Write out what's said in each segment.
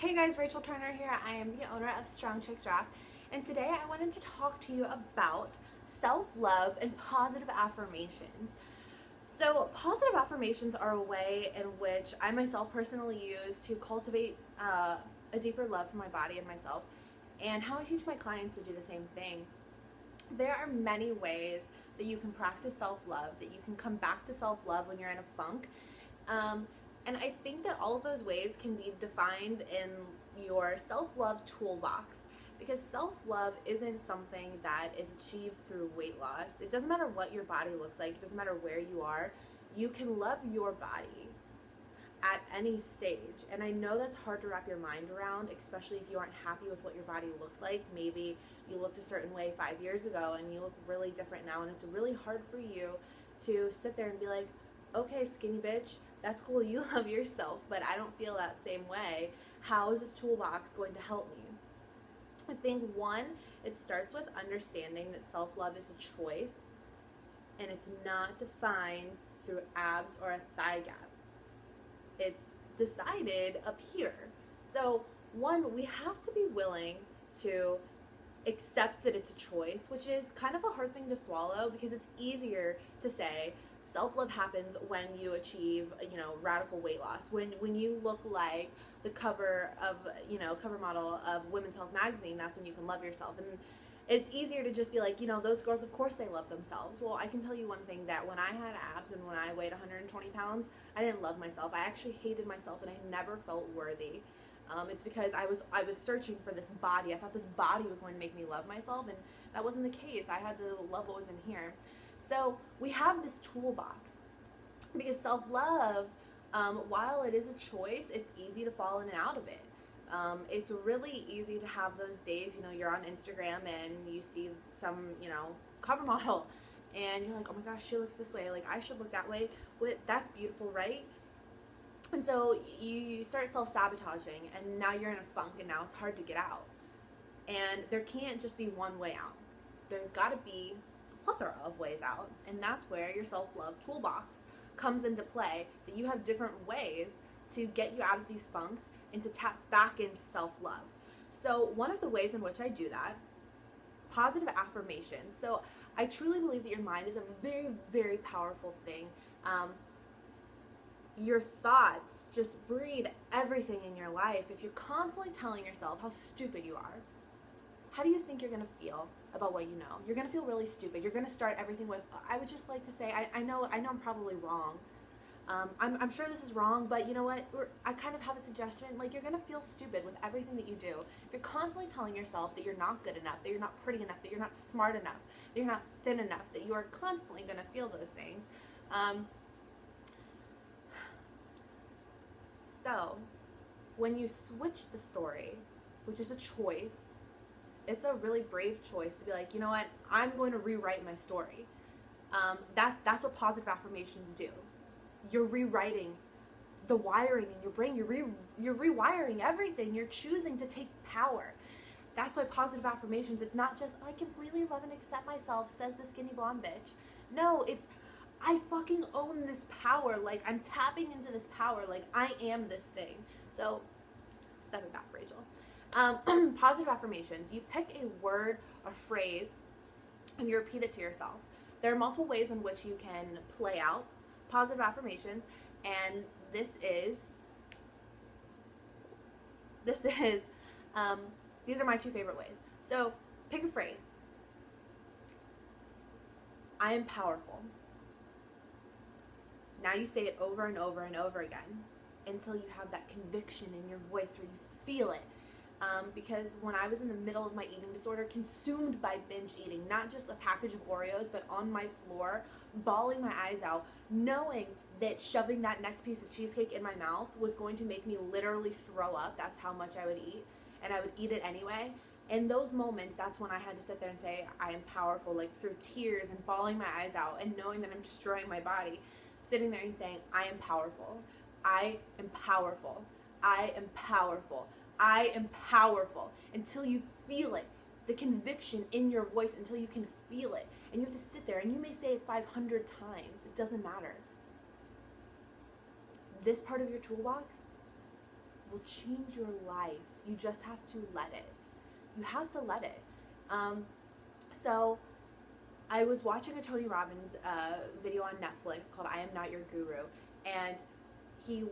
Hey guys, Rachel Turner here. I am the owner of Strong Chicks Rock, and today I wanted to talk to you about self-love and positive affirmations. So, positive affirmations are a way in which I myself personally use to cultivate a deeper love for my body and myself, and how I teach my clients to do the same thing. There are many ways that you can practice self-love, that you can come back to self-love when you're in a funk. Um, and I think that all of those ways can be defined in your self-love toolbox, because self-love isn't something that is achieved through weight loss. It doesn't matter what your body looks like. It doesn't matter where you are. You can love your body at any stage. And I know that's hard to wrap your mind around, especially if you aren't happy with what your body looks like. Maybe you looked a certain way 5 years ago and you look really different now, and it's really hard for you to sit there and be like, okay, skinny bitch, that's cool, you love yourself, but I don't feel that same way. How is this toolbox going to help me? I think one, it starts with understanding that self-love is a choice, and it's not defined through abs or a thigh gap. It's decided up here. So one, we have to be willing to accept that it's a choice, which is kind of a hard thing to swallow, because it's easier to say self-love happens when you achieve, radical weight loss, when you look like the cover model of Women's Health magazine. That's when you can love yourself. And it's easier to just be like, those girls, of course they love themselves. Well, I can tell you one thing, that when I had abs and when I weighed 120 pounds, I didn't love myself. I actually hated myself, and I never felt worthy. It's because I was searching for this body. I thought this body was going to make me love myself, and that wasn't the case. I had to love what was in here. So we have this toolbox, because self-love, while it is a choice, it's easy to fall in and out of it. It's really easy to have those days, you're on Instagram and you see some, cover model, and you're like, oh my gosh, she looks this way, like I should look that way. That's beautiful, right? And so you start self-sabotaging, and now you're in a funk, and now it's hard to get out. And there can't just be one way out. There's got to be a plethora of ways out, and that's where your self-love toolbox comes into play, that you have different ways to get you out of these funks and to tap back into self-love. So one of the ways in which I do that, positive affirmations. So I truly believe that your mind is a very, very powerful thing. Your thoughts just breed everything in your life. If you're constantly telling yourself how stupid you are, how do you think you're going to feel about what you know? You're going to feel really stupid. You're going to start everything with, I would just like to say, I know I'm probably wrong. I'm sure this is wrong, but you know what? I kind of have a suggestion. Like, you're going to feel stupid with everything that you do. If you're constantly telling yourself that you're not good enough, that you're not pretty enough, that you're not smart enough, that you're not thin enough, that you are constantly going to feel those things. So when you switch the story, which is a choice, it's a really brave choice to be like, you know what, I'm going to rewrite my story. That's what positive affirmations do. You're rewriting the wiring in your brain. You're rewiring everything. You're choosing to take power. That's why positive affirmations, it's not just, I completely love and accept myself, says the skinny blonde bitch. No, it's, I fucking own this power. Like, I'm tapping into this power. Like, I am this thing. So, step it back, Rachel. Positive affirmations. You pick a word or phrase and you repeat it to yourself. There are multiple ways in which you can play out positive affirmations, and these are my two favorite ways. So, pick a phrase. I am powerful. Now you say it over and over and over again until you have that conviction in your voice where you feel it. Because when I was in the middle of my eating disorder, consumed by binge eating, not just a package of Oreos, but on my floor, bawling my eyes out, knowing that shoving that next piece of cheesecake in my mouth was going to make me literally throw up. That's how much I would eat, and I would eat it anyway. In those moments, that's when I had to sit there and say, I am powerful, like through tears and bawling my eyes out and knowing that I'm destroying my body. Sitting there and saying, I am powerful. I am powerful. I am powerful. I am powerful. Until you feel it. The conviction in your voice, until you can feel it. And you have to sit there, and you may say it 500 times. It doesn't matter. This part of your toolbox will change your life. You just have to let it. You have to let it. So I was watching a Tony Robbins video on Netflix called "I Am Not Your Guru," and he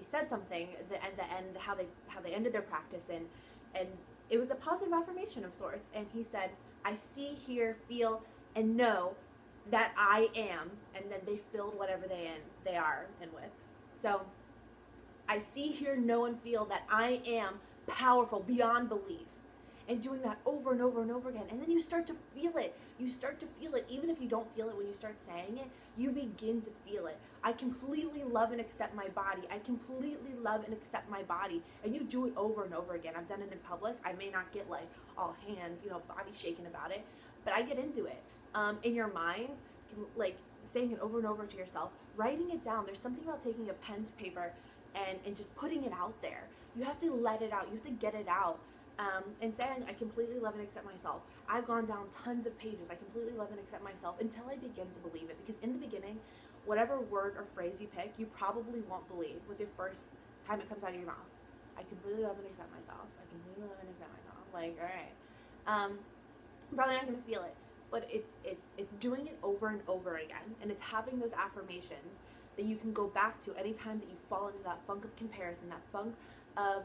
said something at the end how they ended their practice, and it was a positive affirmation of sorts. And he said, "I see, hear, feel, and know that I am," and then they filled whatever they are in with. So I see, hear, know, and feel that I am powerful beyond belief. And doing that over and over and over again. And then you start to feel it. You start to feel it. Even if you don't feel it when you start saying it, you begin to feel it. I completely love and accept my body. I completely love and accept my body. And you do it over and over again. I've done it in public. I may not get like all hands, body shaking about it, but I get into it. In your mind, like saying it over and over to yourself, writing it down. There's something about taking a pen to paper and just putting it out there. You have to let it out. You have to get it out. And saying, I completely love and accept myself. I've gone down tons of pages. I completely love and accept myself until I begin to believe it. Because in the beginning, whatever word or phrase you pick, you probably won't believe with your first time it comes out of your mouth. I completely love and accept myself. I completely love and accept myself. Like, all right. I'm probably not going to feel it. But it's doing it over and over again. And it's having those affirmations that you can go back to anytime that you fall into that funk of comparison, that funk of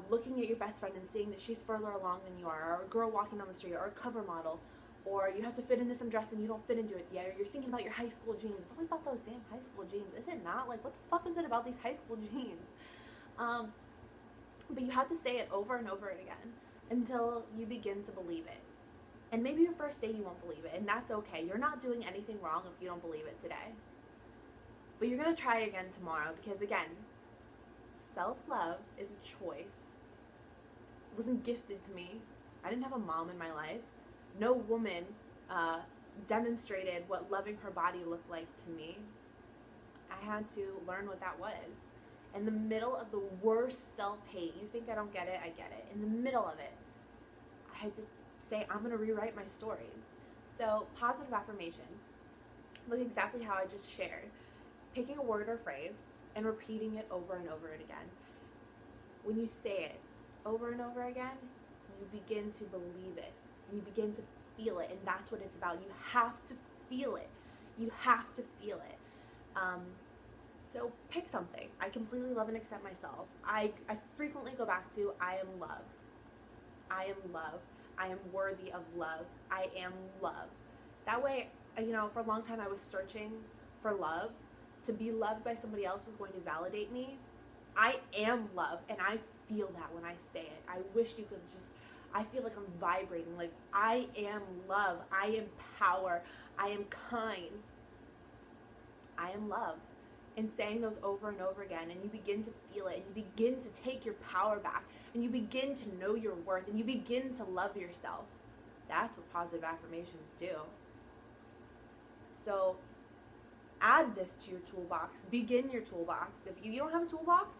looking at your best friend and seeing that she's further along than you are, or a girl walking down the street, or a cover model, or you have to fit into some dress and you don't fit into it yet, or you're thinking about your high school jeans. It's always about those damn high school jeans, is it not? Like, what the fuck is it about these high school jeans? But you have to say it over and over again until you begin to believe it. And maybe your first day you won't believe it, and that's okay. You're not doing anything wrong if you don't believe it today. But you're going to try again tomorrow, because again, self-love is a choice. It wasn't gifted to me. I didn't have a mom in my life. No woman demonstrated what loving her body looked like to me. I had to learn what that was. In the middle of the worst self-hate, you think I don't get it, I get it. In the middle of it, I had to say, I'm going to rewrite my story. So, positive affirmations look exactly how I just shared. Picking a word or phrase and repeating it over and over again. When you say it over and over again, you begin to believe it. And you begin to feel it. And that's what it's about. You have to feel it. You have to feel it. So pick something. I completely love and accept myself. I frequently go back to, I am love. I am love. I am worthy of love. I am love. That way, for a long time I was searching for love. To be loved by somebody else was going to validate me. I am love, and I feel that when I say it. I wish you could I feel like I'm vibrating. Like, I am love. I am power. I am kind. I am love. And saying those over and over again, and you begin to feel it, and you begin to take your power back, and you begin to know your worth, and you begin to love yourself. That's what positive affirmations do. So, add this to your toolbox. Begin your toolbox. If you don't have a toolbox,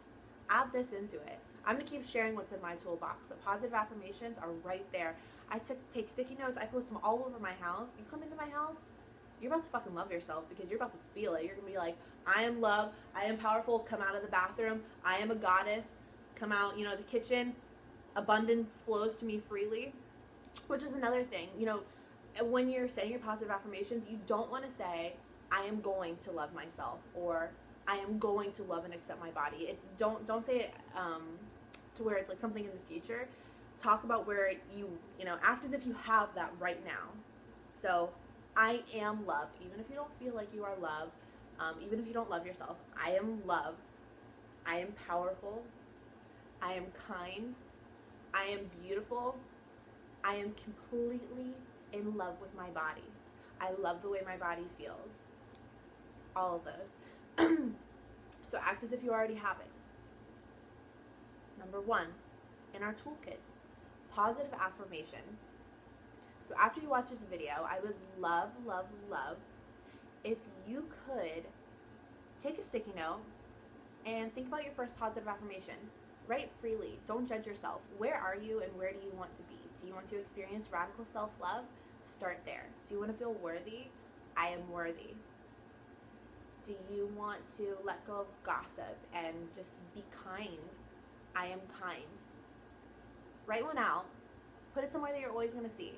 add this into it. I'm going to keep sharing what's in my toolbox, but positive affirmations are right there. I take sticky notes. I post them all over my house. You come into my house, you're about to fucking love yourself because you're about to feel it. You're going to be like, I am love. I am powerful. Come out of the bathroom. I am a goddess. Come out, the kitchen. Abundance flows to me freely, which is another thing. When you're saying your positive affirmations, you don't want to say, I am going to love myself, or I am going to love and accept my body. Don't say it to where it's like something in the future. Talk about where you act as if you have that right now. So, I am love, even if you don't feel like you are love, even if you don't love yourself. I am love. I am powerful. I am kind. I am beautiful. I am completely in love with my body. I love the way my body feels. All of those. So act as if you already have it. Number 1, in our toolkit, positive affirmations. So after you watch this video, I would love, love, love if you could take a sticky note and think about your first positive affirmation. Write freely. Don't judge yourself. Where are you and where do you want to be? Do you want to experience radical self-love? Start there. Do you want to feel worthy? I am worthy. Do you want to let go of gossip and just be kind? I am kind. Write one out. Put it somewhere that you're always going to see.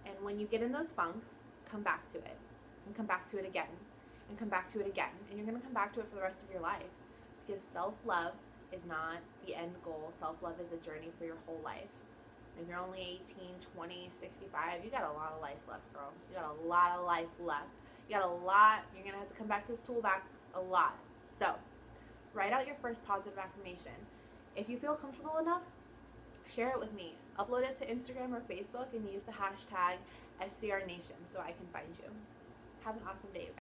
And when you get in those funks, come back to it. And come back to it again. And come back to it again. And you're going to come back to it for the rest of your life. Because self-love is not the end goal. Self-love is a journey for your whole life. If you're only 18, 20, 65, you got a lot of life left, girl. You got a lot of life left. You got a lot. You're going to have to come back to this toolbox a lot. So, write out your first positive affirmation. If you feel comfortable enough, share it with me. Upload it to Instagram or Facebook and use the hashtag SCRNation so I can find you. Have an awesome day, you guys.